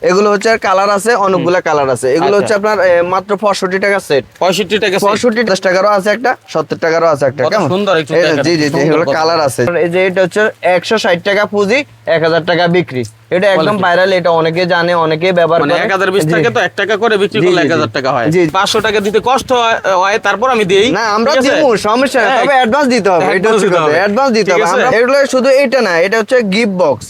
এগুলো হচ্ছে কালার আছে, অনেকগুলা কালার আছে। এগুলো হচ্ছে আপনার মাত্র 65 টাকা সেট। 65 টাকা, 65 টাকারও আছে একটা, 70 টাকারও আছে একটা। কেমন সুন্দর একটু জি জি জি, এগুলো কালার আছে। এই যে এটা হচ্ছে 160 টাকা পুঁজি, 1000 টাকা বিক্রি। এটা একদম ভাইরাল, এটা অনেকে জানে, অনেকে ব্যবহার করে। 1020 টাকা তো 1 টাকা করে বিক্রি করলে 1000 টাকা হয়। 500 টাকা দিতে কষ্ট হয়, তারপর আমি দেই না, আমরা দিমু, সমস্যা নাই, তবে অ্যাডভান্স দিতে হবে। এটা হচ্ছে কথা, অ্যাডভান্স দিতে হবে। আমরা এগুলো শুধু এটা না, এটা হচ্ছে গিফট বক্স।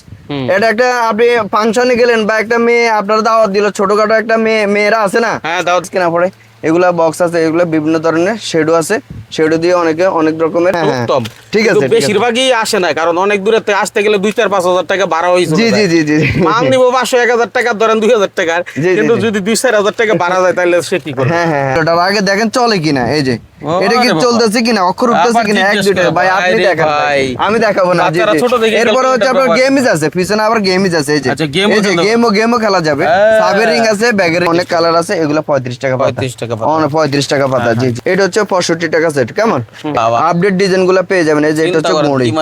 এটা একটা আপনি ফাংশনে গেলেন বা একটা মেয়ে আপনার দাওয়াত দিল, ছোটখাটো একটা মেয়েরা আছে না, হ্যাঁ দাওয়াত কেনা পড়ে, এগুলা বক্স আছে। এগুলো বিভিন্ন ধরনের শেডও আছে, শেডও দিয়ে অনেকে অনেক রকমের। উত্তম, ঠিক আছে। বেশিরভাগই আসে না, কারণ অনেক দূরে আসতে গেলে 2-4-5,000 টাকা ভাড়া হইছে। জি জি জি জি, মাল নিব 500-1000 টাকা, ধরেন 2000 টাকার, কিন্তু যদি 2-4 টাকা ভাড়া যায় তাহলে সে কি করবে? হ্যাঁ হ্যাঁ, ওটার আগে দেখেন চলে কিনা। এই যে এটা কি চলতেছে কিনা, অক্ষর উঠতেছে কিনা, এক দুইটা ভাই আপনি দেখেন, আমি দেখাবো না। জি, এরপরে হচ্ছে আপনার গেমস আছে, পিছনে আবার গেমস আছে। এই যে গেমও খেলা যাবে। সাবের রিং আছে, ব্যাগের অনেক কালার আছে। এগুলো 35 টাকা পাতা, 35 টাকা পাতা। জি জি, এটা হচ্ছে 65 টাকা সেট। কেমন আপডেট ডিজাইন গুলো পেয়ে যাবেন। এই যে এটা হচ্ছে ঘড়ির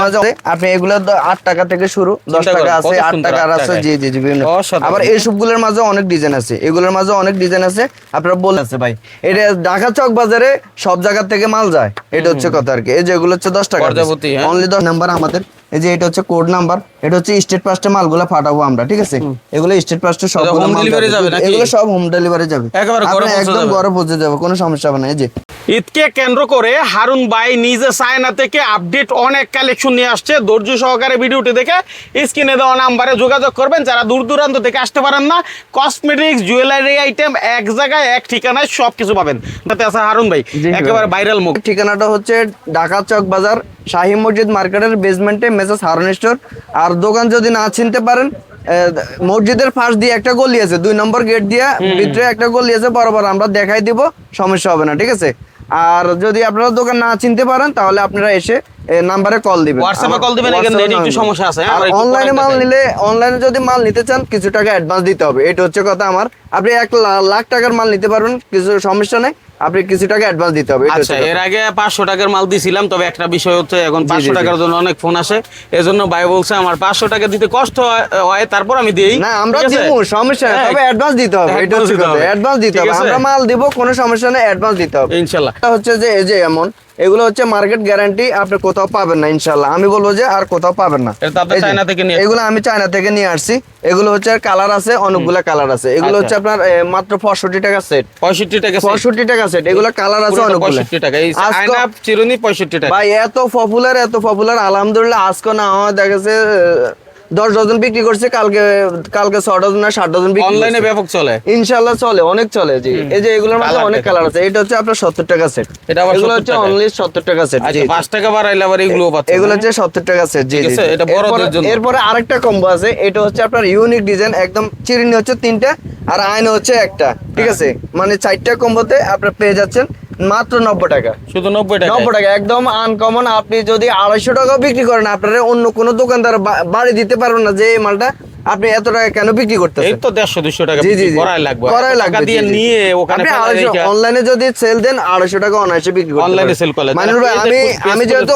মাঝে আপনি এগুলো 8 টাকা থেকে শুরু, 10 টাকা আছে, 8 টাকার আছে। জি জি জি, বিভিন্ন। আবার এই সবগুলোর মাঝে অনেক ডিজাইন আছে, এগুলোর মাঝে অনেক ডিজাইন আছে। আপনারা বলছেন ভাই, এটা ঢাকা চক বাজারে সব জায়গা থেকে মাল যায়, এটা হচ্ছে কথা আর কি। এই যে এগুলো হচ্ছে 10 টাকা অনলি। 10 নাম্বার আমাদের। এই যে এটা হচ্ছে কোড নাম্বার, এটা হচ্ছে স্টেট পাস্টে মালগুলো পাঠাবো আমরা, ঠিক আছে। এগুলো স্টেট পাস্টে সব হোম ডেলিভারি যাবে, এগুলো সব হোম ডেলিভারি যাবে, একদম ঘরে পৌঁছে যাবে, কোনো সমস্যা হবে না। এই যে ঈদকে কেন্দ্র করে হারুন ভাই নিজে চায়না থেকে আপডেট অনেক কালেকশন নিয়ে আসছে। ধৈর্য সহকারে ভিডিওটি দেখে স্ক্রিনে দেওয়া নাম্বারে যোগাযোগ করবেন। যারা দূর দূরান্ত থেকে আসতে পারেন না, কসমেটিক্স, জুয়েলারি আইটেম এক জায়গায় এক ঠিকানায় সবকিছু পাবেন। তাতে আছে হারুন ভাই, একেবারে ভাইরাল মুখ। ঠিকানাটা হচ্ছে ঢাকা চক বাজার, শাহী মসজিদ মার্কেটের বেসমেন্টে মেসেজ হারুন স্টোর। আর দোকান যদি না চিনতে পারেন, মসজিদের পাশ দিয়ে একটা গলি আছে, 2 নম্বর গেট দিয়ে ভিতরে একটা গলি আছে, বরাবর আমরা দেখাই দিব, সমস্যা হবে না, ঠিক আছে। আর যদি আপনারা দোকান না চিনতে পারেন, তাহলে আপনারা এসে নাম্বারে কল দিবেন, হোয়াটসঅ্যাপে কল দিবেন। এখানে একটু সমস্যা আছে। আর অনলাইনে মাল নিলে, অনলাইনে যদি মাল নিতে চান, কিছু টাকা অ্যাডভান্স দিতে হবে, এটা হচ্ছে কথা আমার। আপনি 1 লাখ টাকার মাল নিতে পারবেন, কিছু সমস্যা নাই, আপনি কিছু টাকা অ্যাডভান্স দিতে হবে। আচ্ছা, এর আগে 500 টাকার মাল দিছিলাম, তবে একটা বিষয় হচ্ছে এখন 500 টাকার জন্য অনেক ফোন আসে, এজন্য ভাই বলছে আমার 500 টাকা দিতে কষ্ট হয়, তারপর আমি দেই। না, আমরা দিমু, সমস্যা নাই, তবে অ্যাডভান্স দিতে হবে, এটা হচ্ছে কথা, অ্যাডভান্স দিতে হবে। আমরা মাল দিব, কোনো সমস্যা নাই, অ্যাডভান্স দিতে হবে ইনশাআল্লাহ। এটা হচ্ছে যে এই যে এমন, এগুলো হচ্ছে মার্কেট গ্যারান্টি, আপনি কোথাও পাবেন না ইনশাআল্লাহ। আমি বলবো যে আর কোথাও পাবেন না। এগুলো আমি চায়না থেকে নিয়ে আসছি। এগুলো হচ্ছে কালার আছে, অনেকগুলা কালার আছে। এগুলো হচ্ছে আপনার মাত্র 65 টাকা সেট। 65 টাকা সেট। এগুলো কালার আছে অনেকগুলো। 65 টাকা এই আয়না চিরুনি 65 টাকা। ভাই এত পপুলার আলহামদুলিল্লাহ। আজকে না হয় দেখেছে 10 ডজন বিক্রি করছে, কালকে 6 ডজন না 7 ডজন বিক্রি। অনলাইনে ব্যাপক চলে, ইনশাআল্লাহ চলে, অনেক চলে। জি, এই যে এগুলোর মধ্যে অনেক কালার আছে। এটা হচ্ছে আপনার 70 টাকা সেট। এগুলো হচ্ছে অনলি 70 টাকা সেট। আচ্ছা, 5 টাকা বাড়াইলে আবার এগুলো পাচ্ছেন। এগুলো হচ্ছে 70 টাকা সেট। জি জি, এটা বড়দের জন্য। এরপরে আরেকটা কম্বো আছে, এটা হচ্ছে আপনার ইউনিক ডিজাইন, একদম চিরুনি হচ্ছে 3টা আর আয়না হচ্ছে একটা, ঠিক আছে। মানে 4টা কম্বোতে আপনারা পেয়ে যাচ্ছেন মাত্র 90 টাকা। শুধু 90 টাকা, 90 টাকা, একদম আনকমন। আপনি যদি 250 টাকা বিক্রি করেন, আপনারা অন্য কোনো দোকানদার বাড়ি দিতে পারবেন না যে এই মালটা আপনি এত টাকা কেন বিক্রি করতেছেন। এই তো 150-200 টাকা করাই লাগবে, টাকা দিয়ে নিয়ে ওখানে অনলাইনে যদি সেল দেন 250 টাকা অনায়াসে বিক্রি করতে অনলাইনে সেল করলে। মানে আমি যেহেতু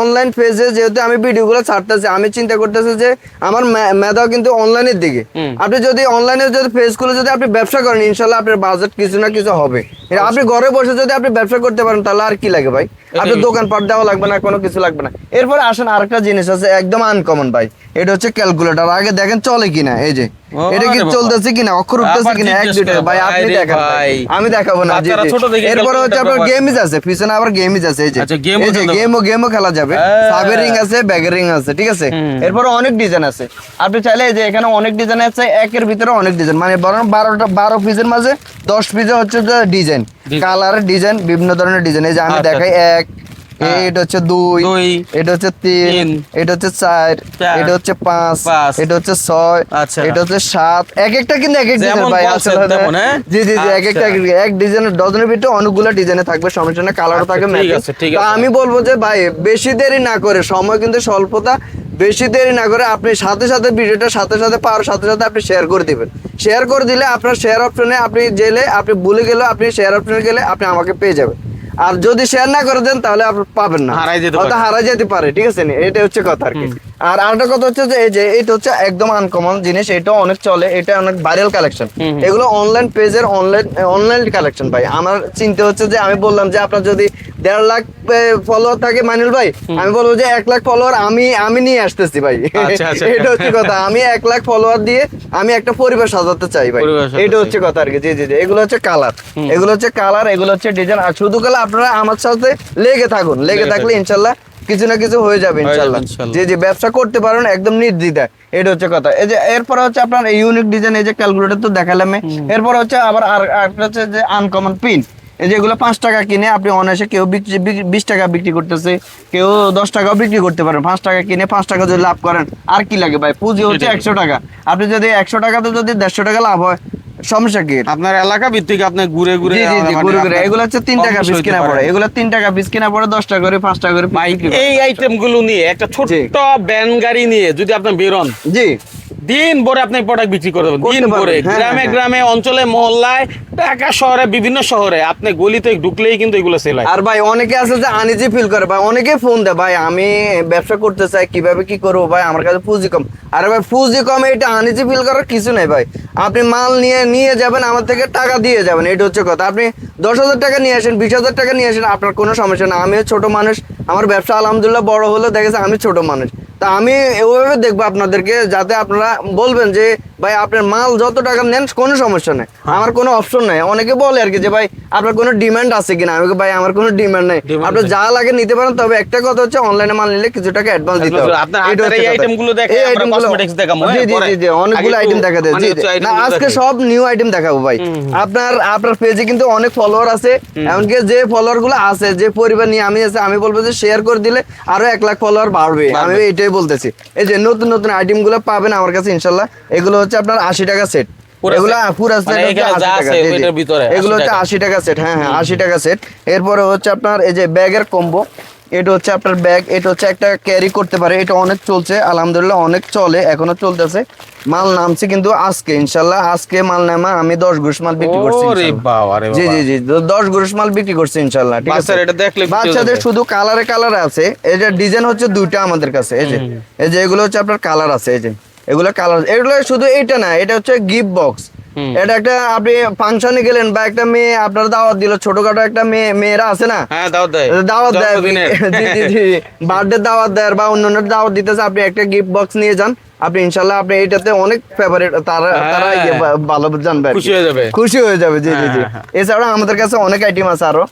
অনলাইন পেজে যেহেতু আমি ভিডিওগুলো ছাড়তেছি, আমি চিন্তা করতেছি যে আমার মেধাও কিন্তু অনলাইনের দিকে। আপনি যদি অনলাইনে যদি পেজগুলো যদি আপনি ব্যবসা করেন, ইনশাআল্লাহ আপনার বাজেট কিছু না কিছু হবে। আপনি ঘরে বসে যদি আপনি ব্যবসা করতে পারেন, তাহলে আর কি লাগে ভাই? আপনার দোকান পাট দেওয়া লাগবে না, কোনো কিছু লাগবে না। এরপরে আসেন আরেকটা জিনিস আছে, একদম আনকমন ভাই। এটা হচ্ছে ক্যালকুলেটর। আগে দেখেন চলে কিনা। এই যে এটা কি চলতেছে কিনা, অক্ষর উঠতেছে কিনা, এক দুইটা ভাই আপনি দেখেন, আমি দেখাবো না। জি, এরপরে হচ্ছে আপনার গেমস আছে, পিছনে আবার গেমস আছে। এই যে গেমও খেলা যাবে। সাবের রিং আছে, ব্যাগের রিং আছে, ঠিক আছে। এরপরে অনেক ডিজাইন আছে, আপনি চাইলে যে এখানে অনেক ডিজাইন আছে, একের ভিতরে অনেক ডিজাইন, মানে বরং 12 পিসের মাঝে 10 পিসে হচ্ছে ডিজাইন, কালারের ডিজাইন, বিভিন্ন ধরনের ডিজাইন। এই যে আমি দেখাই 1, এটা হচ্ছে 2, এটা হচ্ছে 3, এটা হচ্ছে 4, এটা হচ্ছে 5, এটা হচ্ছে 6, এটা হচ্ছে 7। এক একটা কিন্তু এক এক ডিজাইন ভাই আসলে। জি জি জি, এক একটা এক ডিজাইনের ডজনের ভিতরে অনেকগুলো ডিজাইনে থাকবে, সমস্যা না, কালারও থাকবে ম্যাচিং। তো আমি বলবো যে ভাই বেশি দেরি না করে, সময় কিন্তু স্বল্পতা, বেশি দেরি না করে আপনি সাথে ভিডিওটা সাথে পাওয়ার সাথে আপনি শেয়ার করে দিবেন। শেয়ার করে দিলে আপনার শেয়ার অপশনে আপনি গেলে, আপনি ভুলে গেলে আপনি শেয়ার অপশনে গেলে আপনি আমাকে পেয়ে যাবেন। আর যদি শেয়ার না করে দেন, তাহলে আপনি পাবেন না, হারাই যেতে পারে, ঠিক আছে। এটা হচ্ছে কথা আর কি। আর আরেকটা কথা হচ্ছে যে এই যে এটা হচ্ছে একদম আনকমন জিনিস, এটা অনেক চলে, এটা অনেক ভাইরাল কালেকশন। এগুলো অনলাইন পেজের অনলাইন কালেকশন ভাই। আমার চিন্তা হচ্ছে যে আমি বললাম যে আপনার যদি 1.5 লাখ ফলোয়ার থাকে মাইনুল ভাই, আমি বলবো যে 1 লাখ ফলোয়ার আমি নিয়ে আসতেছি ভাই। এটা হচ্ছে কথা, আমি 1 লাখ ফলোয়ার দিয়ে আমি একটা পরিবেশ সাজাতে চাই ভাই, এটা হচ্ছে কথা আর কি। জি জি জি, এগুলো হচ্ছে কালার, এগুলো হচ্ছে কালার, এগুলো হচ্ছে ডিজাইন। আর শুধু কালে আপনারা আমার সাথে লেগে থাকুন, লেগে থাকলে ইনশাল্লাহ কিছু না কিছু হয়ে যাবে ইনশাল্লাহ। জি জি, ব্যবসা করতে পারেন একদম নির্দ্বিধায়, এটা হচ্ছে কথা। এই যে এরপর হচ্ছে আপনার ইউনিক ডিজাইন, এই যে ক্যালকুলেটর তো দেখালাম। এরপর হচ্ছে আবার আরেকটা হচ্ছে যে আনকমন পিন, এই যেগুলো 5 টাকা কিনে আপনি অনায়াসে কেউ 20 টাকা বিক্রি করতেছে, কেউ 10 টাকাও বিক্রি করতে পারেন। 5 টাকা কিনে 5 টাকা যদি লাভ করেন আর কি লাগে ভাই, পুঁজি হচ্ছে 100 টাকা। আপনি যদি 100 টাকাতে যদি 150 টাকা লাভ হয়, সমস্যা কি? আপনার এলাকা ভিত্তিক আপনি ঘুরে ঘুরে এগুলো হচ্ছে 3 টাকা পিস কিনা পড়ে, এগুলো 3 টাকা পিস কিনা পড়ে 10 টাকা করে 5 টাকা করে। এই আইটেম গুলো নিয়ে একটা ছোট্ট ভ্যান গাড়ি নিয়ে যদি আপনি বেরোন, জি দিন ভরে আপনি প্রোডাক্ট বিক্রি করে দেবেন, দিন ভরে। গ্রামে গ্রামে, অঞ্চলে, মহল্লায়, ঢাকা শহরে, বিভিন্ন শহরে আপনি গলিতে ঢুকলেই কিন্তু এগুলো সেল হয়। আর ভাই অনেকে আছে যে আনইজি ফিল করে ভাই, অনেকে ফোন দেয় ভাই আমি ব্যবসা করতে চাই, কিভাবে কি করবো ভাই, আমার কাছে পুঁজি কম। আরে ভাই পুঁজি কম, এটা আনইজি ফিল করার কিছু নেই ভাই। আপনি মাল নিয়ে যাবেন, আমার থেকে টাকা দিয়ে যাবেন, এটা হচ্ছে কথা। আপনি 10,000 টাকা নিয়ে আসেন, 20,000 টাকা নিয়ে আসেন, আপনার কোনো সমস্যা না। আমিও ছোট মানুষ, আমার ব্যবসা আলহামদুলিল্লাহ বড় হলো, দেখেছে আমি ছোট মানুষ। তা আমি এভাবে দেখবো আপনাদেরকে, যাতে আপনারা বলবেন যে ভাই আপনার মাল যত টাকা নেন কোনো সমস্যা নেই, আমার কোনো অপশন নাই। অনেকে বলে আর কি যে ভাই আপনার কোনো ডিমান্ড আছে কিনা, আমি ভাই আমার কোনো ডিমান্ড নেই, আপনার যা লাগে নিতে পারেন। তবে একটা কথা হচ্ছে অনলাইনে মাল নিলে কিছু টাকা অ্যাডভান্স দিতে হবে। এই আইটেমগুলো দেখে আমরা কসমেটিক্স দেখাবো। জি জি জি, অনেকগুলো আইটেম দেখাতে। না আজকে সব নিউ আইটেম দেখাবো ভাই। আপনার পেজে কিন্তু অনেক ফলোয়ার আছে, এমনকি যে ফলোয়ার গুলো আছে, যে পরিবার নিয়ে আমি আছে, আমি বলবো যে শেয়ার করে দিলে আরো 1 লাখ ফলোয়ার বাড়বে, আমি এটাই বলতেছি। এই যে নতুন নতুন আইটেম গুলো পাবেন আমার কাছে ইনশাল্লাহ। এগুলো হচ্ছে আপনার 80 টাকা সেট, এগুলা পুরা সেট এগুলো হচ্ছে 80 টাকা সেট। হ্যাঁ হ্যাঁ 80 টাকা সেট। এরপরে হচ্ছে আপনার এই যে ব্যাগের কম্বো, এটা হচ্ছে আপনার ব্যাগ, এটা হচ্ছে একটা ক্যারি করতে পারে, এটা অনেক চলছে আলহামদুলিল্লাহ, অনেক চলে, এখনো চলতেছে। মাল নামছে কিন্তু আজকে ইনশাল্লাহ, আজকে মাল নামা আমি 10 গ্রুশ মাল বিক্রি করছি। জি জি জি, 10 গ্রুশ মাল বিক্রি করছি ইনশাল্লাহ। ঠিক আছে, বাচ্চাদের শুধু কালারে আছে। এই যে ডিজাইন হচ্ছে 2টা আমাদের কাছে, এই যে এগুলো হচ্ছে আপনার কালার আছে, এই যে এগুলো কালার। এগুলো শুধু এইটা না, এটা হচ্ছে গিফট বক্স। এটা একটা আপনি ফাংশনে গেলেন বা একটা মেয়ে আপনার দাওয়াত দিল, ছোটখাটো একটা মেয়েরা আছে না, দাওয়াত দেয়, বার্থডে দাওয়াত দেয় বা অন্যান্য দাওয়াত দিতেছে, আপনি একটা গিফট বক্স নিয়ে যান, আপনি ইনশাল্লাহ আপনি এটাতে অনেক ফেভারিট, তারা ভালো জানবে, খুশি হয়ে যাবে। জি জি জি, এছাড়া আমাদের কাছে অনেক আইটেম আছে আরো,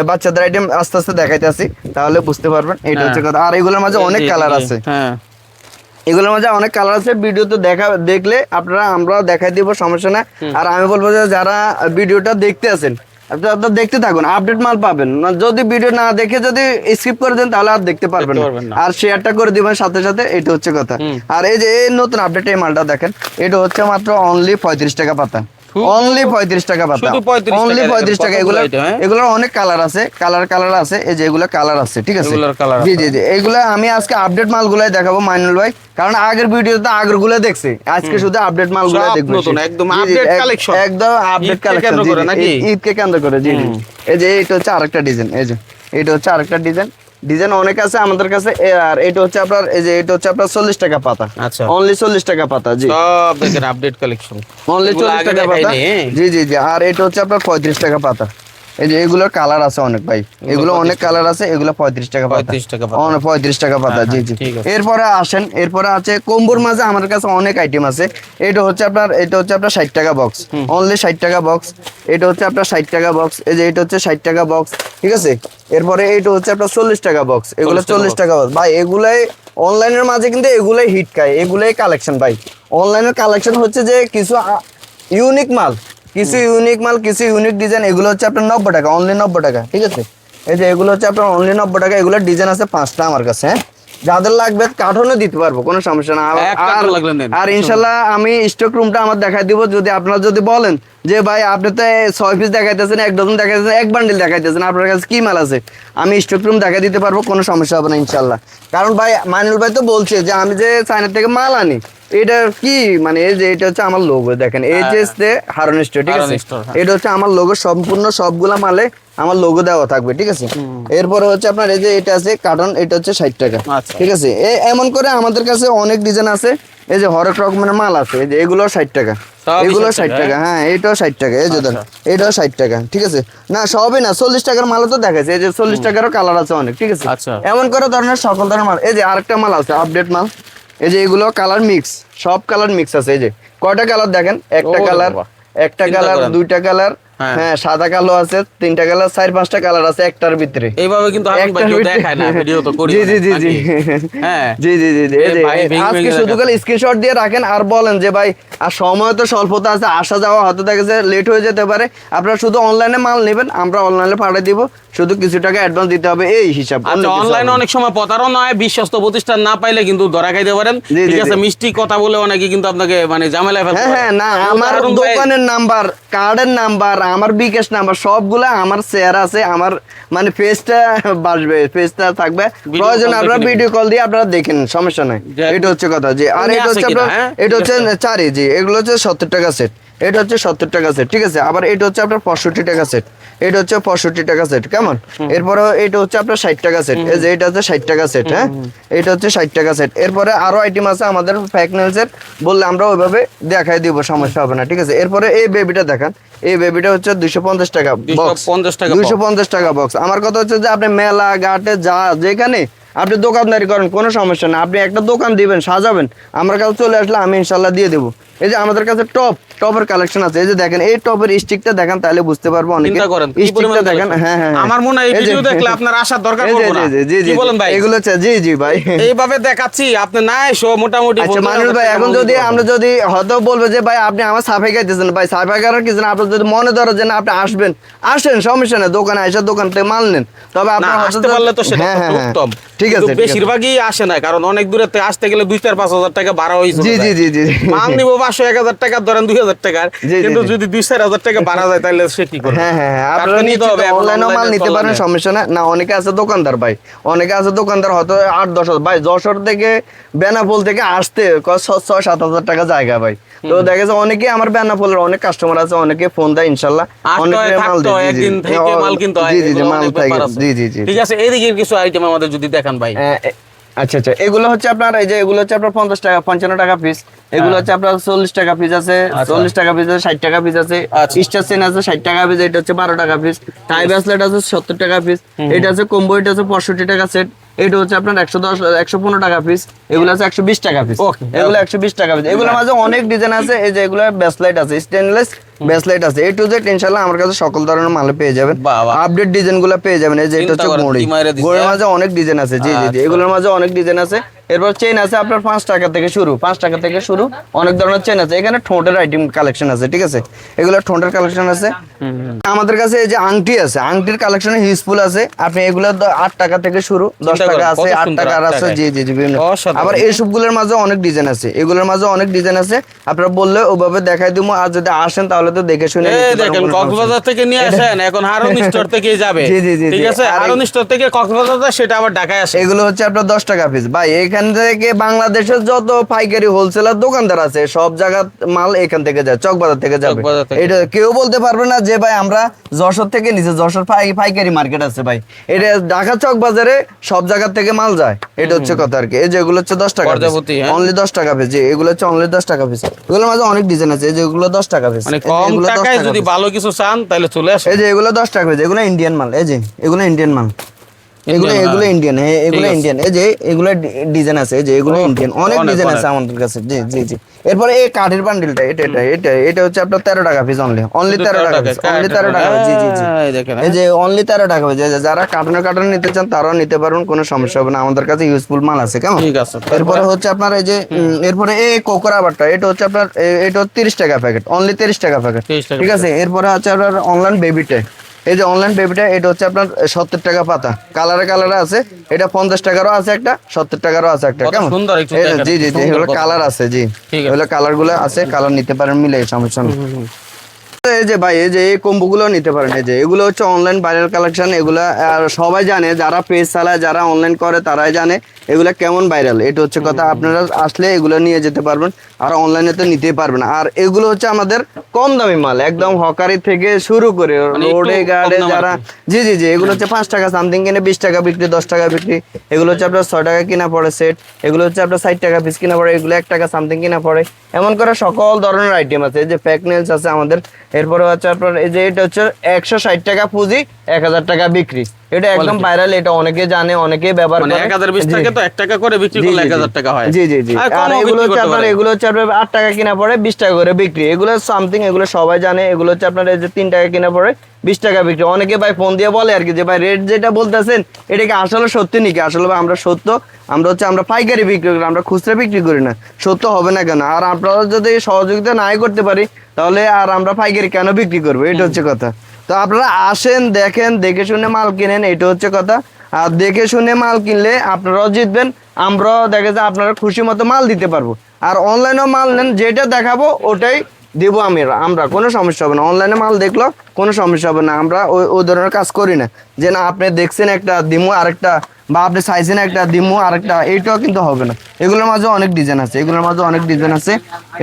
বাচ্চাদের আইটেম আস্তে আস্তে দেখাইতেছি, তাহলে বুঝতে পারবেন, এটা হচ্ছে কথা। আর এগুলোর মাঝে অনেক কালার আছে, এগুলোর মধ্যে অনেক কালার আছে। ভিডিওতে দেখলে আপনারা আমরা দেখাই দিব, সমস্যা না। আর আমি বলবো যে যারা ভিডিওটা দেখতে আছেন, আপনারা দেখতে থাকুন, আপডেট মাল পাবেন। যদি ভিডিও না দেখে যদি স্কিপ করে দেন তাহলে আর দেখতে পারবেন না। আর শেয়ারটা করে দিবেন সাথে সাথে, এটা হচ্ছে কথা। আর এই যে নতুন আপডেট এই মালটা দেখেন, এটা হচ্ছে মাত্র অনলি 35 টাকা পাতা, অনলি 35 টাকা পাতা, অনলি 35 টাকা। এগুলোর অনেক কালার আছে, কালার আছে, এই যে এগুলো কালার আছে, ঠিক আছে। জি জি জি, এগুলো আমি আজকে আপডেট মালগুলাই দেখাবো মাইনুল ভাই, কারণ আগের ভিডিওতে আগের গুলো দেখছি, আজকে শুধু আপডেট মালগুলো দেখবো, একদম আপডেট কালেকশন, ঈদকে কেন্দ্র করে। জি জি, এই যে এটা হচ্ছে আরেকটা ডিজাইন, এই যে এটা হচ্ছে আরেকটা ডিজাইন অনেক আছে আমাদের কাছে। আর এটা হচ্ছে আপনার এই যে এটা হচ্ছে আপনার 40 টাকা পাতা, আচ্ছা অনলি 40 টাকা পাতা। জি সব দেখেন আপডেট কালেকশন, অনলি 40 টাকা পাতা। জি জি জি, আর এটা হচ্ছে আপনার 35 টাকা পাতা। এই যে এগুলোর কালার আছে অনেক ভাই, এগুলো অনেক কালার আছে, এগুলো 35 টাকা পাতা, 35 টাকা পাতা। জি জি, এরপরে আসেন, এরপরে আছে কম্বোর মাঝে আমার কাছে অনেক আইটেম আছে। এটা হচ্ছে আপনার 60 টাকা বক্স, অনলি 60 টাকা বক্স। এটা হচ্ছে আপনার 60 টাকা বক্স, এই যে এটা হচ্ছে 60 টাকা বক্স, ঠিক আছে। এরপরে এটা হচ্ছে আপনার 40 টাকা বক্স, এগুলো 40 টাকা বক্স ভাই। এগুলাই অনলাইনের মাঝে কিন্তু এগুলাই হিট খায়, এগুলাই কালেকশন ভাই। অনলাইনের কালেকশন হচ্ছে যে কিছু ইউনিক মাল, কিছু ইউনিক ডিজাইন, এগুলো হচ্ছে আপনার 90 টাকা, অনলি 90 টাকা, ঠিক আছে। এই যে এগুলো হচ্ছে আপনার অনলি 90 টাকা, এগুলোর ডিজাইন আছে 5টা আমার কাছে। হ্যাঁ, যাদের লাগবে কার্টুনে দিতে পারবো, কোনো সমস্যা না। আর ইনশাল্লাহ আমি স্টক রুমটা আমার দেখাই দিব, যদি আপনারা যদি বলেন যে ভাই আপনি তো 6 পিস দেখাইতেছেন, 1 ডজন দেখাইতেছেন, 1 বান্ডিল দেখাইতেছেন, আপনার কাছে কি মাল আছে আমি স্টক রুম দেখা দিতে পারবো, কোনো সমস্যা হবে না ইনশাল্লাহ। কারণ ভাই মাইনুল ভাই তো বলছে যে আমি যে চায়না থেকে মাল আনি, এটা কি মানে এই যে এটা হচ্ছে আমার লোগো, দেখেন এই যে হারন স্টোর, ঠিক আছে, হারন স্টোর, হ্যাঁ। এটা হচ্ছে আমার লোগো, সম্পূর্ণ সবগুলা মালে আমার লোগো দেওয়া থাকবে, ঠিক আছে। এরপরে হচ্ছে আপনার এই যে এটা আছে কার্টন, এটা হচ্ছে 60 টাকা, আচ্ছা। ঠিক আছে। এমন করে আমাদের কাছে অনেক ডিজাইন আছে, এই যে হরেক রকমের মাল আছে, এই যে এগুলো 60 টাকা, সবই এগুলো 60 60 টাকা, হ্যাঁ এটাও 60 টাকা, এই যে দেন আচ্ছা। এটাও 60 টাকা, ঠিক আছে। না সবই না, 40 টাকার মালও তো দেখাচ্ছে, এই যে 40 টাকারও কালার আছে অনেক, ঠিক আছে। আচ্ছা। এমন করে ধরনের সকল ধরনের মাল, এই যে আরেকটা মাল আছে আপডেট মাল, এই যে এগুলো কালার মিক্স, সব কালার মিক্স আছে, এই যে কয়টা কালার দেখেন, একটা ওরে কালার, বাবা। একটা চিন্তা কালার, করেন। দুইটা কালার, হ্যাঁ। হ্যাঁ সাদা কালো আছে, 3টা কালার, 4-5টা কালার আছে একটার ভিতরে। এইভাবে কিন্তু হারুন ভাই কেউ দেখায় না, ভিডিও তো করি জি জি জি জি হ্যাঁ জি জি জি জি, এ এই যে ভাই ভেঙে আজকে ভেঙে শুধু দেখাচ্ছে। খালি স্ক্রিনশট দিয়ে রাখেন আর বলেন যে ভাই আর সময় তো স্বল্পতা আছে, আসা যাওয়া হয়তো দেখা যাচ্ছে লেট হয়ে যেতে পারে, আপনারা শুধু অনলাইনে মাল নেবেন, আমরা অনলাইনে পাঠিয়ে দিব, শুধু কিছু টাকা অ্যাডভান্স দিতে হবে, এই হিসাব। অন্য আচ্ছা, কিছু অনলাইনে হবে না। অনেক সময় প্রতারণা হয়, বিশ্বস্ত প্রতিষ্ঠান না পাইলে কিন্তু ধরা খাইতে পারেন, জি, ঠিক জি, আছে। জি। মিষ্টি কথা বলে অনেকে কিন্তু আপনাকে মানে ঝামেলায় ফেলতে হ্যাঁ পারে। হ্যাঁ, না কিন্তু আমার হারুন ভাই- দোকানের নাম্বার, কার্ডের নাম্বার, আমার বিকাশ নাম্বার সবগুলা আমার শেয়ার আছে, আমার মানে পেজটা বাসবে, পেজটা থাকবে, Video প্রয়োজন call আপনারা দেখে ভিডিও কল দিয়ে আপনারা দেখেন, সমস্যা নাই। যে- এটা হচ্ছে কথা, জি। আর তুমি এটা আছে হচ্ছে কিনা, আপনার, হ্যাঁ? এটা হচ্ছে ঠিক আছে। চারি, জি, এগুলো হচ্ছে 70 টাকা সেট, এটা হচ্ছে 70 টাকা সেট, ঠিক আছে। আবার এটা হচ্ছে আপনার 65 টাকা সেট, এটা হচ্ছে 65 টাকা সেট, কেমন। এরপরে এটা হচ্ছে আপনার 60 টাকা সেট, এই যে এটা হচ্ছে 60 টাকা সেট, হ্যাঁ এটা হচ্ছে 60 টাকা সেট। এরপরে আরো আইটেম আছে আমাদের ফ্যাক নেলসের, বললে আমরা ওইভাবে দেখাই দিব, সমস্যা হবে না, ঠিক আছে। এরপরে এই বেবিটা দেখান, এই বেবিটা হচ্ছে 250 টাকা বক্স, 250 টাকা box। 250 টাকা বক্স। আমার কথা হচ্ছে যে আপনি মেলা ঘাটে যা যেখানে আপনি দোকানদারি করেন কোনো সমস্যা না, আপনি একটা দোকান দিবেন, সাজাবেন, আমার কাছে চলে আসলে আমি ইনশাল্লাহ দিয়ে দেবো। এই যে আমাদের কাছে টপের কালেকশন আছে, এই যে দেখেন এই টপের স্টিকটা দেখেন, তাহলে বুঝতে পারবো অনেকে, চিন্তা করেন কি পরিমাণ স্টিকটা দেখেন, collection। হ্যাঁ হ্যাঁ, আমার মনে হয় এই এই যে- ভিডিও দেখলে আপনার আসার দরকার এই যে- পড়বে না। জি জি জি কি বলেন ভাই? এগুলো হচ্ছে, জি জি ভাই। এইভাবে দেখাচ্ছি আপনি নাই শো মোটামুটি আচ্ছা 15,000 মানুষ ভাই, টাকা এখন মূল্য যদি পাবেন। আমরা যদি হয়তো বলবো যে ভাই আপনি আমার সাফাই খাইতেছেন, ভাই সাফাই করার কিছু না, আপনার যদি মনে ধরো যে না আপনি আসবেন, আসেন, সমস্যা নেই, দোকানে এসে দোকান থেকে মাল নেন, তবে না, আপনার হয়তো আসতে পারলে তো সেটা হ্যাঁ তো হ্যাঁ হ্যাঁ, উত্তম। ঠিক কিন্তু আছে, ঠিক আছে। বেশিরভাগই আসে না, কারণ অনেক দূরে থেকে আসতে গেলে 2-4-5 হাজার টাকা ভাড়া হয়েছে। জি জি জি জি মাল নিব 500-1,000 টাকা, ধরেন 2,000 টাকার, জি, জি, কিন্তু জি। যদি 2-4 হাজার টাকা ভাড়া যায় তাহলে সে কি করবে? হ্যাঁ হ্যাঁ হ্যাঁ, তার তো আপনারা নিতে হবে, এখন অনলাইনেও মাল online-এ নিতে পারেন, চলে। সমস্যা না। না অনেকে আছে দোকানদার ভাই, অনেকে আছে দোকানদার হয়তো 8-10 হাজার, ভাই যশোর থেকে বেনাপোল থেকে আসতে 6-7 হাজার টাকা জায়গা ভাই, তো দেখা যাচ্ছে অনেকে আমার বেনাপোলের অনেক কাস্টমার আছে, অনেকে ফোন দেয়, ইনশাল্লাহ আসতে অনেকে হয়, মাল থাকতে হয়, দেয়, জি, জি। একদিন থেকে মাল কিনতে হয়, জি জি জি, এগুলো মাল অনেক ব্যাপার থাকে, আছে। জি জি জি। ঠিক আছে, এইদিকে কিছু আইটেম আমাদের যদি দেখান ভাই। আচ্ছা আচ্ছা, এগুলো হচ্ছে আপনার, এই যে এগুলো হচ্ছে আপনার 50 টাকা 55 টাকা পিস, এগুলো হচ্ছে আপনার 40 টাকা পিস আছে, আচ্ছা। 40 টাকা পিস আছে, 60 টাকা পিস আছে, আচ্ছা। স্টার চেন আছে 60 টাকা পিস, এটা হচ্ছে 12 টাকা পিস, টাই ব্রেসলেট আছে 70 টাকা পিস, এটা আছে কম্বো, এটা আছে 65 টাকা সেট, এটা হচ্ছে আপনার 115 টাকা পিস, এগুলো আছে 120 টাকা পিস, Okay. এগুলো 120 টাকা পিস। এগুলোর মাঝে অনেক ডিজাইন আছে, এই যে এগুলো ব্রেসলেট আছে, স্টেনলেস ব্রেসলেট আছে, A to Z ইনশাআল্লাহ আমার কাছে সকল ধরনের মাল পেয়ে যাবেন, বাহ, বাহ। আপডেট ডিজাইন গুলো পেয়ে যাবেন। এই যে এটা চিন্তা হচ্ছে করেন, ঘড়ি, কি মাইরে দিছে। ঘড়ির মাঝে অনেক ডিজাইন আছে, জি জি জি, আচ্ছা। এগুলোর মাঝে অনেক ডিজাইন আছে। এরপর চেইন আছে আপনার 5 টাকা থেকে শুরু, 5 টাকা থেকে শুরু, অনেক ধরনের চেইন আছে। এখানে ঠোঁটের আইটেম কালেকশন আছে, ঠিক আছে, এগুলো ঠোঁটের কালেকশন আছে। আমাদের কাছে এই যে আংটি আছে, আংটির কালেকশন হিউজফুল আছে, আপনি এগুলো 8 টাকা থেকে শুরু, 10 চিন্তা টাকা করেন, আছে, কত 8 সুন্দর, টাকা 8 আছে, টাকায়। জি জি জি, বিভিন্ন। অসাধারণ। আবার এইসবগুলোর মাঝে অনেক ডিজাইন আছে, এগুলোর মাঝে অনেক ডিজাইন আছে, আপনারা বললে ওভাবে দেখাই দিব, আর যদি আসেন তাহলে তো দেখে শুনে এই নিতে পারবেন, দেখেন, কোনো সমস্যা নেই। কক্সবাজার থেকে নিয়ে আসেন, এখন হারুন স্টোর থেকে যাবে। জি, জি, জি, ঠিক জি। আছে, আর হারুন স্টোর থেকে কক্সবাজার যায়, সেটা আবার ঢাকায় আসে। এগুলো হচ্ছে আপনার 10 টাকা পিস ভাই। এখান থেকে বাংলাদেশের যত পাইকারি হোলসেলার দোকানদার আছে সব জায়গা মাল এখান থেকে যায়, চকবাজার থেকে যাবে। চকবাজার থেকে। এটা কেউ বলতে পারবে না যে ভাই আমরা যশোর থেকে নিচে, যশোর পাইকারি মার্কেট আছে ভাই, এটা ঢাকা চক বাজারে সব জায়গা থেকে মাল যায়, এটা হচ্ছে কথা আর কি। এই যে এগুলো হচ্ছে 10 টাকা পর্যায়পতি, হ্যাঁ। অনলি 10 টাকা পিস, জি এগুলো হচ্ছে অনলি 10 টাকা পিস। এগুলোর মাঝে অনেক ডিজাইন আছে, এই যে এগুলো 10 টাকা পিস, মানে কম টাকায় যদি ভালো কিছু চান তাহলে চলে আসে। এই যে এগুলো 10 টাকা পিস, এগুলো ইন্ডিয়ান মাল, এই যে এগুলো ইন্ডিয়ান মাল, এগুলো Indian, এগুলো হ্যাঁ। ইন্ডিয়ান, এগুলো ঠিক আছে। ইন্ডিয়ান। এই যে এগুলো ডিজাইন আছে, এই যে এগুলো ও, ইন্ডিয়ান, অনেক অনেক, ডিজাইন অনেক। আছে আমাদের কাছে, জি জি জি। এরপরে এই কাঠের বান্ডিলটা, এটা হচ্ছে আপনার 13 টাকা পিস, অনলি 13 টাকা পিস, অনলি 13 টাকা পিস, জি জি জি। এই দেখেন, এই যে অনলি 13 টাকা পিস, যারা কার্টুন নিতে চান তারাও নিতে পারবেন, কোনো সমস্যা হবে না, আমাদের কাছে ইউজফুল মাল আছে, কেমন। ঠিক আছে। এরপরে হচ্ছে আপনার এই যে এরপরে এই কোকোরা বারটা, এটা হচ্ছে আপনার এটা 30 টাকা প্যাকেট, অনলি 30 টাকা প্যাকেট, 30 টাকা ঠিক আছে। এরপরে হচ্ছে আপনার অনলাইন বেবিটা, এই যে অনলাইন বেবিটা, এটা হচ্ছে আপনার 70 টাকা পাতা, কালারে আছে, এটা 50 টাকারও আছে একটা, 70 টাকারও আছে একটা, কত কেমন। সুন্দর, একটু এই যে, দেখেন, জি জি জি, সুন্দর এগুলো কত। কালার আছে, জি ঠিক আছে। এগুলো কালার গুলো আছে, কালার নিতে পারেন মিলে, সমস্যা নেই। এই যে ভাই, এই যে এই কম্বোগুলো নিতে পারেন। এই যে এগুলো হচ্ছে অনলাইন ভাইরাল কালেকশন। এগুলা সবাই জানে, যারা পেজ চালায়, যারা অনলাইন করে তারাই জানে এগুলা কেমন ভাইরাল। এটা হচ্ছে কথা। আপনারা আসলে এগুলো নিয়ে যেতে পারবেন, আর অনলাইনে তো নিতেই পারবেন। আর এগুলো হচ্ছে আমাদের কম দামি মাল, একদম হকারি থেকে শুরু করে রোডে গার্ডে যারা, জি জি জি, এগুলো হচ্ছে 5 টাকা সামথিং কিনে 20 টাকা বিক্রি, 10 টাকা বিক্রি। এগুলো হচ্ছে আপনার 6 টাকা কিনা পড়ে সেট। এগুলো হচ্ছে আপনার 60 টাকা পিস কিনা পড়ে, এগুলো 1 টাকা সামথিং কিনা পড়ে। এমন করে সকল ধরনের আইটেম আছে। এই যে প্যাক নেলস আছে আমাদের। এরপরে হচ্ছে আপনার এই যে এটা হচ্ছে 160 টাকা পুঁজি, 1000 টাকা বিক্রি। এটা একদম ভাইরাল, এটা অনেকে জানে, অনেকে ব্যবহার করে। 1020 টাকা তো 1 টাকা করে বিক্রি করলে 1000 টাকা হয়। জি জি জি। আর এগুলো হচ্ছে আপনার 8 টাকা কিনা পড়ে, 20 টাকা করে বিক্রি। এগুলো সামথিং, এগুলো সবাই জানে। এগুলো হচ্ছে আপনার এই যে 3 টাকা কিনা পড়ে, 20 টাকা বিক্রি। অনেকে ভাই ফোন দিয়ে বলে আর কি যে ভাই রেট যেটা বলতেছেন এটা কি আসলে সত্যি নাকি? আসলে ভাই আমরা সত্য, আমরা পাইকারি বিক্রি করি, আমরা খুচরা বিক্রি করি না। সত্য হবে না কেন? আর আপনারা যদি সহযোগিতা নাই করতে পারি তাহলে আর আমরা পাইকারি কেন বিক্রি করবো? এটা হচ্ছে কথা। তো আপনারা আসেন, দেখেন, দেখে শুনে মাল কিনেন, এটা হচ্ছে কথা। আর দেখে শুনে মাল কিনলে আপনারাও জিতবেন, আমরাও দেখে যে আপনারা খুশি মতো মাল দিতে পারবো। আর অনলাইনেও মাল নেন, যেটা দেখাবো ওটাই দিব আমরা, কোনো সমস্যা হবে না। অনলাইনে মাল দেখলো কোনো সমস্যা হবে না। আমরা ওই ধরনের কাজ করি না যে না আপনি দেখছেন একটা দিমু আরেকটা, বা আপনি চাইছেন একটা দিমু আরেকটা, এইটাও কিন্তু হবে না। এগুলোর মাঝে অনেক ডিজাইন আছে,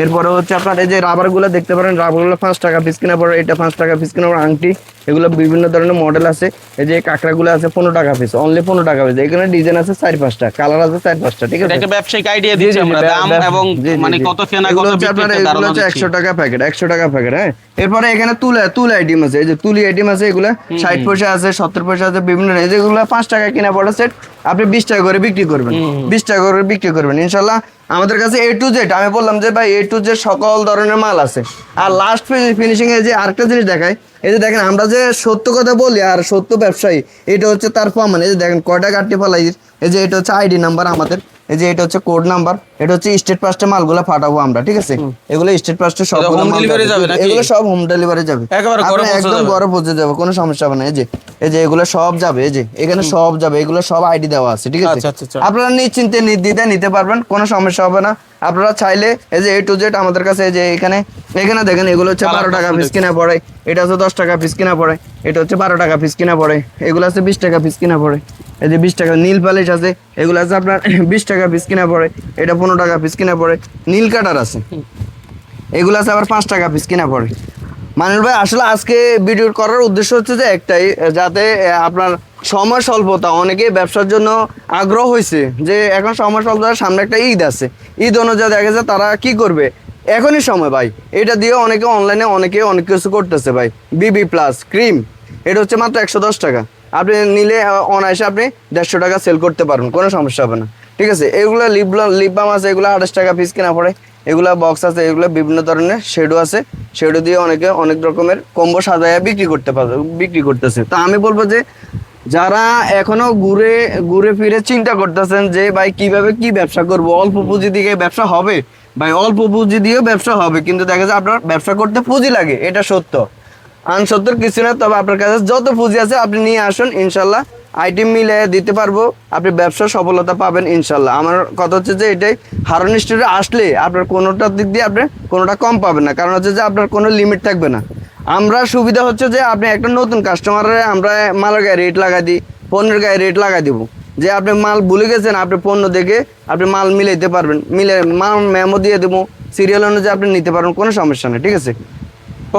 এরপরে হচ্ছে আপনার এই যে রাবারগুলো দেখতে পারেন। রাবারগুলো 5 টাকা পিস কিনা পড়ে, এটা 5 টাকা পিস কিনা পড়ে। আংটি এগুলো বিভিন্ন ধরনের মডেল আছে। এই যে কাঁকড়াগুলো আছে 15 টাকা পিস, অনলি 15 টাকা পিস। এখানে ডিজাইন আছে 4-5টা, কালার আছে 4-5টা, ঠিক আছে? এটা ব্যবসায়িক আইডিয়া দিচ্ছি আমরা, দাম এবং মানে কত কেনা কত বিক্রি, এটা ধারণা দিচ্ছি। 100 টাকা প্যাকেট, 100 টাকা প্যাকেট। হ্যাঁ, এরপরে এখানে তুলা আইটেম আছে। এই যে তুলি আইটেম আছে, এগুলো 60 পয়সা আছে, 70 পয়সা আছে, বিভিন্ন। এই যেগুলো 5 টাকা কিনা পড়ে সেট, আপনি 20 টাকা করে বিক্রি করবেন, 20 টাকা করে বিক্রি করবেন ইনশাল্লাহ। আমাদের কাছে A to Z, আমি বললাম যে ভাই A to Z সকল ধরনের মাল আছে। আর লাস্ট ফিনিশিং এ যে আরেকটা জিনিস দেখাই, এই যে দেখেন আমরা যে সত্য কথা বলি আর সত্য ব্যবসায়ী, এটা হচ্ছে তার প্রমাণ। এই যে দেখেন কয়টা কাটতে ফেলাই। এই যে এটা হচ্ছে আইডি নাম্বার আমাদের, এই যে এটা হচ্ছে কোড নাম্বার, এটা হচ্ছে স্টেট পাস্টে মালগুলো পাঠাবো আমরা, ঠিক আছে? এগুলো স্টেট পাস্টে সব হোম ডেলিভারি যাবে নাকি? এগুলো সব হোম ডেলিভারি যাবে, একেবারে ঘরে পৌঁছে একদম যাবে। ঘরে পৌঁছে যাবে, কোনো সমস্যা হবে না। এই যে এগুলো সব যাবে, এই যে এখানে সব যাবে, এগুলো সব আইডি দেওয়া আছে, ঠিক আছে? আচ্ছা, আচ্ছা, আচ্ছা। আপনারা নিশ্চিন্তে নির্দ্বিধায় নিতে পারবেন, কোনো সমস্যা হবে না। আপনারা চাইলে এই যে A to Z আমাদের কাছে, এই যে এখানে দেখেন এগুলো হচ্ছে 12 টাকা পিস কিনা পড়ে, এটা হচ্ছে 10 টাকা পিস কিনা পড়ে, এটা হচ্ছে 12 টাকা পিস কিনা পড়ে, এগুলো আছে 20 টাকা পিস কিনা পড়ে। এই যে 20 টাকা নীল পালিশ আছে, এগুলো আছে আপনার 20 টাকা পিস কিনা পড়ে, এটা 15 টাকা পিস কিনা পড়ে। নীল কাটার আছে, এগুলো আছে আবার 5 টাকা পিস কিনা পড়ে। মানুষ ভাই আসলে আজকে ভিডিও করার উদ্দেশ্য হচ্ছে যে একটাই, যাতে আপনার সময় স্বল্পতা, অনেকে ব্যবসার জন্য আগ্রহ হয়েছে যে এখন সময় স্বল্পতার সামনে একটা ঈদ আছে, ঈদ অনুযায়ী দেখা যায় তারা কি করবে, এখনই সময় ভাই। এটা দিয়ে অনেকে অনলাইনে অনেক কিছু করতেছে ভাই। BB প্লাস ক্রিম, এটা হচ্ছে মাত্র 110 টাকা। আপনি নিলে অনায়াসে আপনি 150 টাকা সেল করতে পারবেন, কোনো সমস্যা হবে না, ঠিক আছে? এগুলো লিপ বাম আছে, এগুলো 28 টাকা পিস কিনা পড়ে। এগুলা বক্স আছে, এগুলো বিভিন্ন ধরনের শেডো আছে, শেডো দিয়ে অনেকে অনেক রকমের কম্বো সাজায় বিক্রি করতেছে। তো আমি বলবো যে যারা এখনো ঘুরে ফিরে চিন্তা করতেছেন যে ভাই কিভাবে কি ব্যবসা করব, অল্প পুঁজি দিয়ে ব্যবসা হবে ভাই, অল্প পুঁজি দিয়েও ব্যবসা হবে, কিন্তু দেখা যায় আপনার ব্যবসা করতে পুঁজি লাগে, এটা সত্য। আনসত্যর কিছু না। তবে আপনার কাছে যত পুঁজি আছে আপনি নিয়ে আসুন, ইনশাল্লাহ আইটেম মিলে দিতে পারবো, আপনি ব্যবসা সফলতা পাবেন ইনশাল্লাহ। আমার কথা হচ্ছে যে এটাই, হারুন স্টোরে আসলে আপনার কোনোটার দিক দিয়ে আপনি কোনোটা কম পাবেন না, কারণ হচ্ছে যে আপনার কোনো লিমিট থাকবে না। আমরা সুবিধা হচ্ছে যে আপনি একটা নতুন কাস্টমারের আমরা মালের গায়ে রেট লাগাই দিই, পণ্যের গায়ে রেট লাগাই দিব, যে আপনি মাল ভুলে গেছেন, আপনি পণ্য দেখে আপনি মাল মিলাইতে পারবেন, মাল মেমো দিয়ে দেবো, সিরিয়াল অনুযায়ী আপনি নিতে পারবেন, কোনো সমস্যা নেই, ঠিক আছে?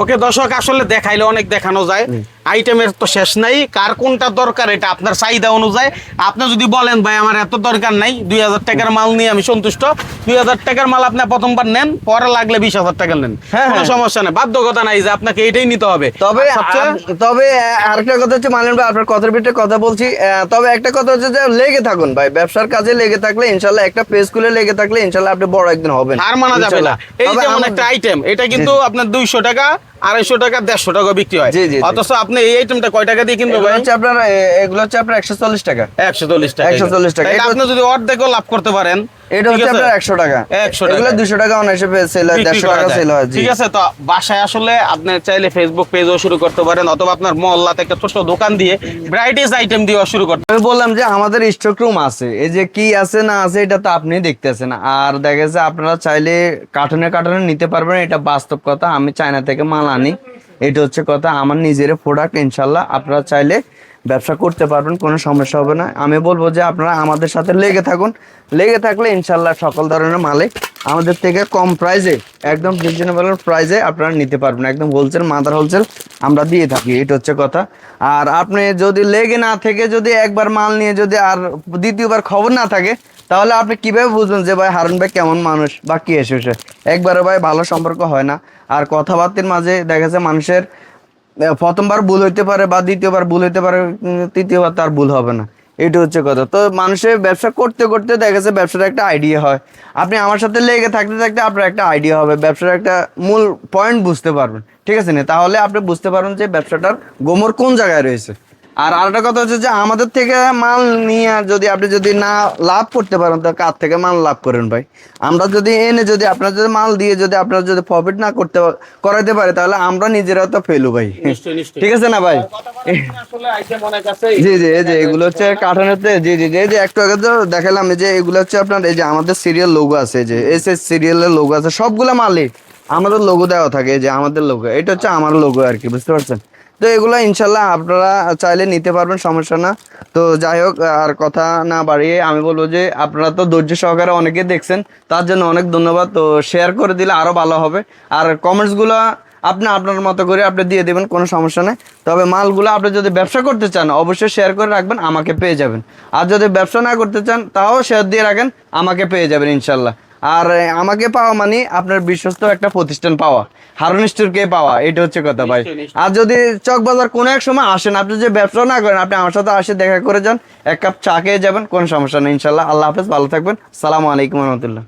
ওকে দর্শক, আসলে দেখাইলে অনেক দেখানো যায়, আইটেমের তো শেষ নাই। কার কোনটা দরকার এটা আপনার চাহিদা অনুযায়ী। আপনি যদি বলেন ভাই আমার এত দরকার নাই, 2000 টাকার মাল নিয়ে আমি সন্তুষ্ট, 2000 টাকার মাল আপনি প্রথমবার নেন, পরে লাগলে 20,000 টাকা নেন, কোনো সমস্যা নেই, বাধ্যকতা নাই যে আপনাকে এটাই নিতে হবে। তবে আরেকটা কথা হচ্ছে, মানলেন ভাই আপনার কথার ভিতরে কথা বলছি, তবে একটা কথা হচ্ছে যে লেগে থাকুন ভাই, ব্যবসার কাজে লেগে থাকলে ইনশাল্লাহ, একটা পেজ খুলে লেগে থাকলে ইনশাল্লাহ আপনি বড় একদিন হবেন, আর মানা যাবে না। এই যেমন একটা আইটেম, এটা কিন্তু আপনার 200 টাকা, 250 টাকা, 150 টাকা বিক্রি হয়, অথচ আপনি এই আইটেমটা কয় টাকা দিয়ে কিনবে ভাই? আপনার এগুলো হচ্ছে আপনার 140 টাকা, 140 টাকা, 140 টাকা। আপনি যদি অর্ধেকও লাভ করতে পারেন, এটা হচ্ছে আপনার 100 টাকা, 100 টাকা, এগুলো 200 টাকা অনায়াসে সেল হয়, 150 টাকা সেল হয়, ঠিক আছে? তো বাসায় আসলে আপনি চাইলে ফেসবুক পেজও শুরু করতে পারেন, অথবা আপনার মহল্লাতে একটা ছোট দোকান দিয়ে ভ্যারাইটিস আইটেম দিয়ে শুরু করতে। আমি বললাম যে আমাদের স্টক রুম আছে, এই যে কি আছে না আছে এটা তো আপনি দেখতেছেন। আর দেখা যাচ্ছে আপনারা চাইলে কার্টুনে নিতে পারবেন, এটা বাস্তব কথা। আমি চায়না থেকে মাল আনি, এটা হচ্ছে কথা। আমার নিজের প্রোডাক্ট, ইনশাল্লাহ আপনারা চাইলে ব্যবসা করতে পারবেন, কোনো সমস্যা হবে না। আমি বলবো যে আপনারা আমাদের সাথে লেগে থাকুন, লেগে থাকলে ইনশাল্লাহ সকল ধরনের মালে আমাদের থেকে কম প্রাইসে, একদম রিজনেবল প্রাইসে আপনারা নিতে পারবেন। একদম হোলসেল, মাদার হোলসেল আমরা দিয়ে থাকি, এটা হচ্ছে কথা। আর আপনি যদি লেগে না থেকে যদি একবার মাল নিয়ে যদি আর দ্বিতীয়বার খবর না থাকে, তাহলে আপনি কিভাবে বুঝবেন যে ভাই হারুন ভাই কেমন মানুষ বা কি এসে একবারে ভাই ভালো সম্পর্ক হয় না। আর কথাবার্তার মাঝে দেখা যাচ্ছে মানুষের প্রথমবার ভুল হইতে পারে বা দ্বিতীয়বার ভুল হইতে পারে, তৃতীয়বার তার ভুল হবে না, এটা হচ্ছে কথা। তো মানুষের ব্যবসা করতে করতে দেখা যাচ্ছে ব্যবসার একটা আইডিয়া হয়। আপনি আমার সাথে লেগে থাকতে থাকতে আপনার একটা আইডিয়া হবে, ব্যবসার একটা মূল পয়েন্ট বুঝতে পারবেন, ঠিক আছে না? তাহলে আপনি বুঝতে পারবেন যে ব্যবসাটার গোমর কোন জায়গায় রয়েছে। আর আরেকটা কথা হচ্ছে যে আমাদের থেকে মাল নিয়ে যদি আপনি যদি না লাভ করতে পারেন, তো কার থেকে মাল লাভ করেন ভাই? আমরা যদি এনে যদি আপনার যদি মাল দিয়ে যদি আপনার যদি প্রফিট না করাইতে পারে, তাহলে আমরা নিজেরা তো ফেলু ভাই, ঠিক আছে না ভাই? জি জি, এই যে এগুলো হচ্ছে কাঠানোতে, জি জি, এই যে একটু আগে তো দেখালাম যে এগুলো হচ্ছে আপনার এই যে আমাদের সিরিয়াল লোগো আছে, যে এস এস সিরিয়ালের লোগো আছে, সবগুলা মালে আমাদের লোগো দেওয়া থাকে, যে আমাদের লোগো, এটা হচ্ছে আমার লোগো আর কি, বুঝতে পারছেন? তো এগুলো ইনশাল্লাহ আপনারা চাইলে নিতে পারবেন, সমস্যা না। তো যাই হোক, আর কথা না বাড়িয়ে আমি বলবো যে আপনারা তো ধৈর্য সহকারে অনেকে দেখছেন, তার জন্য অনেক ধন্যবাদ। তো শেয়ার করে দিলে আরও ভালো হবে। আর কমেন্টসগুলো আপনি আপনার মতো করে আপনি দিয়ে দেবেন, কোনো সমস্যা নেই। তবে মালগুলো আপনি যদি ব্যবসা করতে চান অবশ্যই শেয়ার করে রাখবেন, আমাকে পেয়ে যাবেন। আর যদি ব্যবসা না করতে চান তাও শেয়ার দিয়ে রাখেন, আমাকে পেয়ে যাবেন ইনশাল্লাহ। আর আমাকে পাওয়া মানে আপনার বিশ্বস্ত একটা প্রতিষ্ঠান পাওয়া, হারুন স্টোরকে পাওয়া, এটা হচ্ছে কথা ভাই। আর যদি চকবাজার কোনো এক সময় আসেন, আপনি যে ব্যবসা না করেন, আপনি আমার সাথে আসে দেখা করে যান, এক কাপ চা খেয়ে যাবেন, কোনো সমস্যা নেই ইনশাল্লাহ। আল্লাহ হাফেজ, ভালো থাকবেন, সালামু আলাইকুম রহমতুল্লাহ।